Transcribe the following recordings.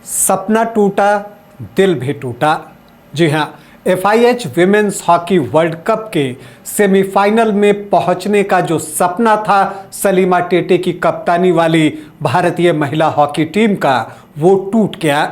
सपना टूटा, दिल भी टूटा। जी हाँ, FIH women's hockey world cup के सेमीफाइनल में पहुंचने का जो सपना था सलीमा टेटे की कप्तानी वाली भारतीय महिला हॉकी टीम का, वो टूट गया।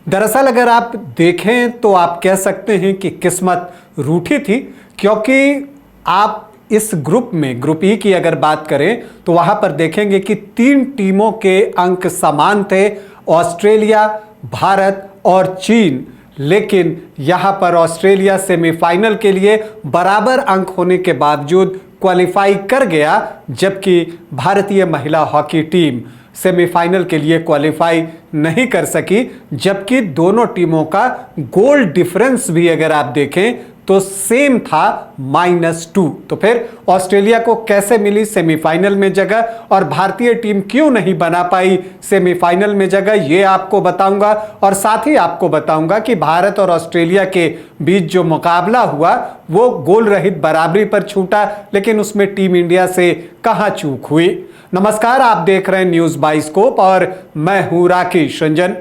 दरअसल अगर आप देखें तो आप कह सकते हैं कि किस्मत रूठी थी, क्योंकि आप इस ग्रुप में ग्रुप ई की अगर बात करें तो वहां पर देखेंगे कि 3 टीमों के अंक समान थे, ऑस्ट्रेलिया, भारत और चीन। लेकिन यहां पर ऑस्ट्रेलिया सेमीफाइनल के लिए बराबर अंक होने के बावजूद क्वालिफाई कर गया, जबकि भारतीय महिला हॉकी टीम सेमीफाइनल के लिए क्वालिफाई नहीं कर सकी। जबकि दोनों टीमों का गोल डिफरेंस भी अगर आप देखें तो सेम था, -2। तो फिर ऑस्ट्रेलिया को कैसे मिली सेमीफाइनल में जगह और भारतीय टीम क्यों नहीं बना पाई सेमीफाइनल में जगह, ये आपको बताऊंगा। और साथ ही आपको बताऊंगा कि भारत और ऑस्ट्रेलिया के बीच जो मुकाबला हुआ वो गोल रहित बराबरी पर छूटा, लेकिन उसमें टीम इंडिया से कहां चूक हुई। नमस्कार, आप देख रहे हैं न्यूज बाइस्कोप और मैं हूं Rakesh Ranjan.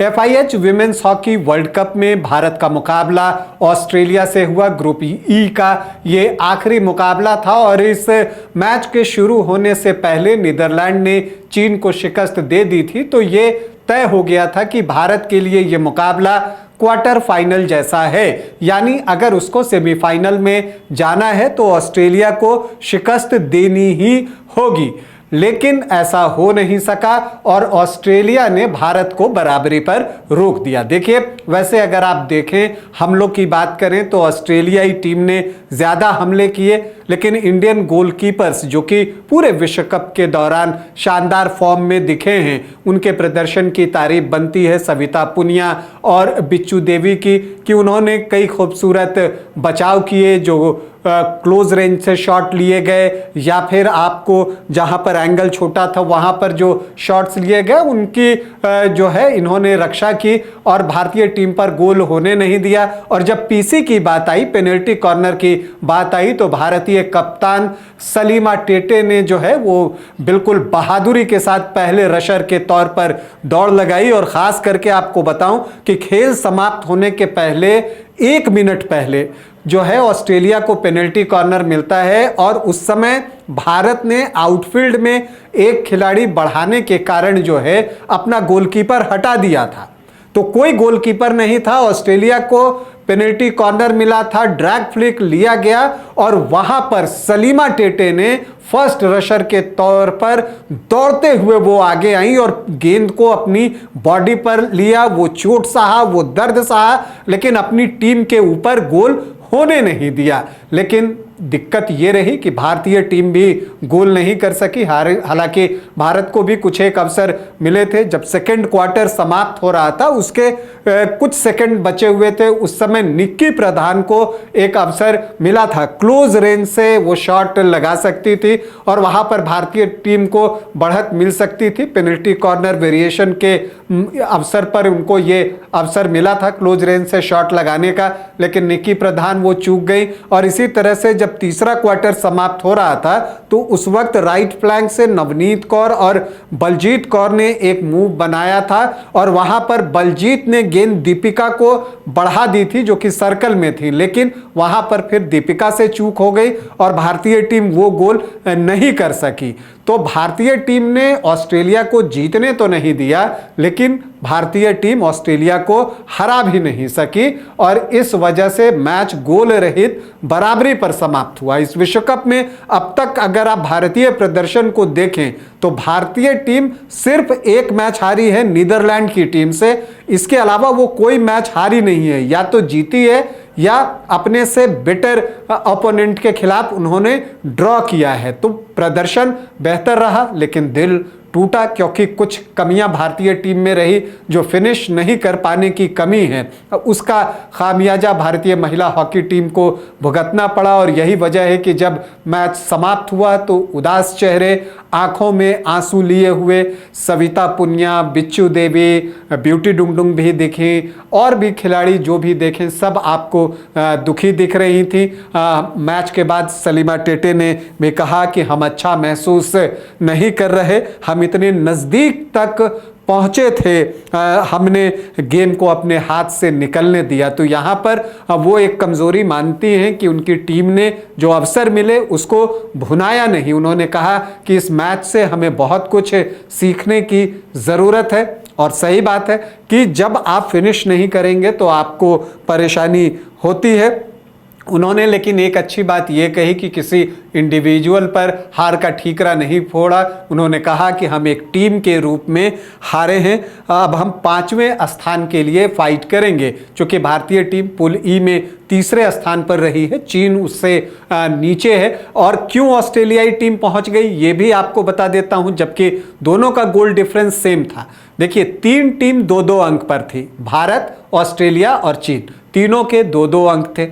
FIH women's hockey world cup में भारत का मुकाबला ऑस्ट्रेलिया से हुआ। ग्रुप ई का ये आखिरी मुकाबला था और इस मैच के शुरू होने से पहले नीदरलैंड ने चीन को शिकस्त दे दी थी, तो ये तय हो गया था कि भारत के लिए ये मुकाबला क्वार्टर फाइनल जैसा है, यानी अगर उसको सेमीफाइनल में जाना है तो ऑस्ट्रेलिया को शिकस्त देनी ही होगी। लेकिन ऐसा हो नहीं सका और ऑस्ट्रेलिया ने भारत को बराबरी पर रोक दिया। देखिए, वैसे अगर आप देखें, हमलों की बात करें तो ऑस्ट्रेलियाई टीम ने ज़्यादा हमले किए, लेकिन इंडियन गोलकीपर्स जो कि पूरे विश्व कप के दौरान शानदार फॉर्म में दिखे हैं, उनके प्रदर्शन की तारीफ बनती है सविता पुनिया और बिच्चू देवी की, कि उन्होंने कई खूबसूरत बचाव किए, जो क्लोज रेंज से शॉट लिए गए या फिर आपको जहां पर एंगल छोटा था वहां पर जो शॉट्स लिए गए उनकी जो है इन्होंने रक्षा की और भारतीय टीम पर गोल होने नहीं दिया। और जब PC की बात आई, पेनल्टी कॉर्नर की बात आई, तो भारतीय कप्तान सलीमा टेटे ने जो है वो बिल्कुल बहादुरी के साथ पहले रशर के तौर पर दौड़ लगाई। और खास करके आपको बताऊं कि खेल समाप्त होने के पहले 1 मिनट पहले जो है ऑस्ट्रेलिया को पेनल्टी कॉर्नर मिलता है और उस समय भारत ने आउटफील्ड में एक खिलाड़ी बढ़ाने के कारण जो है अपना गोलकीपर हटा दिया था। तो कोई गोलकीपर नहीं था, ऑस्ट्रेलिया को पेनल्टी कॉर्नर मिला था, ड्रैग फ्लिक लिया गया और वहां पर सलीमा टेटे ने फर्स्ट रशर के तौर पर दौड़ते हुए वो आगे आई और गेंद को अपनी बॉडी पर लिया। वो चोट सहा, वो दर्द सहा, लेकिन अपनी टीम के ऊपर गोल होने नहीं दिया। लेकिन दिक्कत ये रही कि भारतीय टीम भी गोल नहीं कर सकी। हालांकि भारत को भी कुछ एक अवसर मिले थे। जब सेकंड क्वार्टर समाप्त हो रहा था, उसके कुछ सेकंड बचे हुए थे, उस समय निक्की प्रधान को एक अवसर मिला था, क्लोज रेंज से वो शॉट लगा सकती थी और वहां पर भारतीय टीम को बढ़त मिल सकती थी। पेनल्टी कॉर्नर वेरिएशन के अवसर पर उनको ये अवसर मिला था क्लोज रेंज से शॉट लगाने का, लेकिन निक्की प्रधान वो चूक गई। और इसी तरह से जब तीसरा क्वार्टर समाप्त हो रहा था तो उस वक्त राइट फ्लैंक से नवनीत कौर और बलजीत कौर ने एक मूव बनाया था और वहां पर बलजीत ने गेंद दीपिका को बढ़ा दी थी जो कि सर्कल में थी, लेकिन वहां पर फिर दीपिका से चूक हो गई और भारतीय टीम वो गोल नहीं कर सकी। तो भारतीय टीम ने ऑस्ट्रेलिया को जीतने तो नहीं दिया, लेकिन भारतीय टीम ऑस्ट्रेलिया को हरा भी नहीं सकी और इस वजह से मैच गोल रहित बराबरी पर समाप्त हुआ। इस विश्व कप में अब तक अगर आप भारतीय प्रदर्शन को देखें तो भारतीय टीम सिर्फ एक मैच हारी है नीदरलैंड की टीम से, इसके अलावा वो कोई मैच हारी नहीं है, या तो जीती है या अपने से बेटर ओपोनेंट के खिलाफ उन्होंने ड्रॉ किया है। तो प्रदर्शन बेहतर रहा, लेकिन दिल टूटा, क्योंकि कुछ कमियां भारतीय टीम में रही, जो फिनिश नहीं कर पाने की कमी है, उसका खामियाजा भारतीय महिला हॉकी टीम को भुगतना पड़ा। और यही वजह है कि जब मैच समाप्त हुआ तो उदास चेहरे, आंखों में आंसू लिए हुए सविता पुनिया, बिच्चू देवी, ब्यूटी डुंगडुंग भी दिखी और भी खिलाड़ी जो भी देखें सब आपको दुखी दिख रही थी। मैच के बाद सलीमा टेटे ने भी कहा कि हम अच्छा महसूस नहीं कर रहे, हम इतने नज़दीक तक पहुंचे थे हमने गेम को अपने हाथ से निकलने दिया। तो यहाँ पर वो एक कमज़ोरी मानती हैं कि उनकी टीम ने जो अवसर मिले उसको भुनाया नहीं। उन्होंने कहा कि इस मैच से हमें बहुत कुछ सीखने की ज़रूरत है और सही बात है कि जब आप फिनिश नहीं करेंगे तो आपको परेशानी होती है। उन्होंने लेकिन एक अच्छी बात ये कही कि किसी इंडिविजुअल पर हार का ठीकरा नहीं फोड़ा। उन्होंने कहा कि हम एक टीम के रूप में हारे हैं, अब हम 5वें स्थान के लिए फाइट करेंगे। चूँकि भारतीय टीम पूल ई में तीसरे स्थान पर रही है, चीन उससे नीचे है। और क्यों ऑस्ट्रेलियाई टीम पहुंच गई ये भी आपको बता देता हूं, जबकि दोनों का गोल डिफरेंस सेम था। देखिए 3 टीम 2-2 अंक पर थी, भारत, ऑस्ट्रेलिया और चीन, तीनों के 2-2 अंक थे।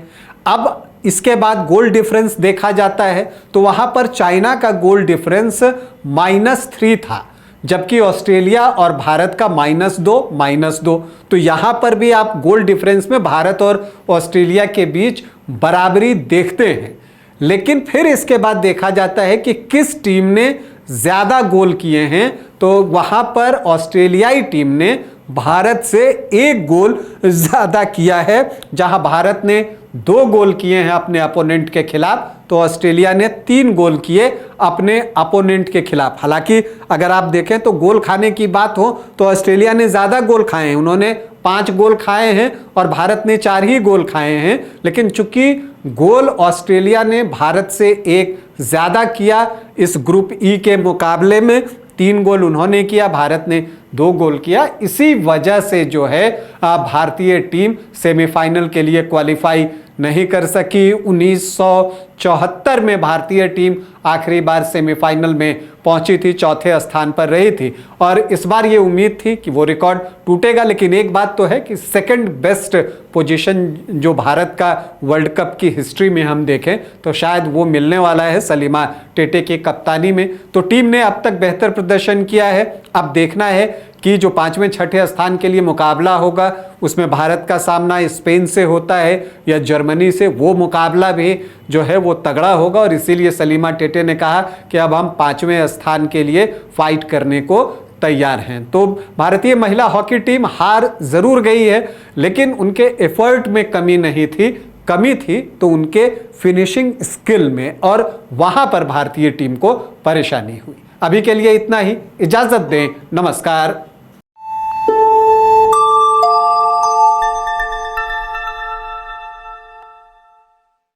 अब इसके बाद गोल डिफरेंस देखा जाता है तो वहां पर चाइना का गोल डिफरेंस -3 था, जबकि ऑस्ट्रेलिया और भारत का -2। तो यहां पर भी आप गोल डिफरेंस में भारत और ऑस्ट्रेलिया के बीच बराबरी देखते हैं। लेकिन फिर इसके बाद देखा जाता है कि किस टीम ने ज्यादा गोल किए हैं, तो वहां पर ऑस्ट्रेलियाई टीम ने भारत से 1 गोल ज्यादा किया है। जहां भारत ने 2 गोल किए हैं अपने अपोनेंट के खिलाफ, तो ऑस्ट्रेलिया ने 3 गोल किए अपने अपोनेंट के खिलाफ। हालांकि अगर आप देखें तो गोल खाने की बात हो तो ऑस्ट्रेलिया ने ज़्यादा गोल खाए हैं, उन्होंने 5 गोल खाए हैं और भारत ने 4 ही गोल खाए हैं। लेकिन चूंकि गोल ऑस्ट्रेलिया ने भारत से 1 ज़्यादा किया इस ग्रुप ई के मुकाबले में, 3 गोल उन्होंने किया, भारत ने 2 गोल किया, इसी वजह से जो है भारतीय टीम सेमीफाइनल के लिए क्वालिफाई नहीं कर सकी। 1974 में भारतीय टीम आखिरी बार सेमीफाइनल में पहुंची थी, 4थे स्थान पर रही थी और इस बार ये उम्मीद थी कि वो रिकॉर्ड टूटेगा। लेकिन एक बात तो है कि सेकंड बेस्ट पोजीशन जो भारत का वर्ल्ड कप की हिस्ट्री में हम देखें तो शायद वो मिलने वाला है सलीमा टेटे की कप्तानी में। तो टीम ने अब तक बेहतर प्रदर्शन किया है। अब देखना है कि जो 5वें 6ठे स्थान के लिए मुकाबला होगा उसमें भारत का सामना स्पेन से होता है या जर्मनी से, वो मुकाबला भी जो है वो तगड़ा होगा। और इसीलिए सलीमा टेटे ने कहा कि अब हम 5वें स्थान के लिए फाइट करने को तैयार हैं। तो भारतीय महिला हॉकी टीम हार जरूर गई है, लेकिन उनके एफर्ट में कमी नहीं थी, कमी थी तो उनके फिनिशिंग स्किल में, और वहां पर भारतीय टीम को परेशानी हुई। अभी के लिए इतना ही, इजाजत दें, नमस्कार।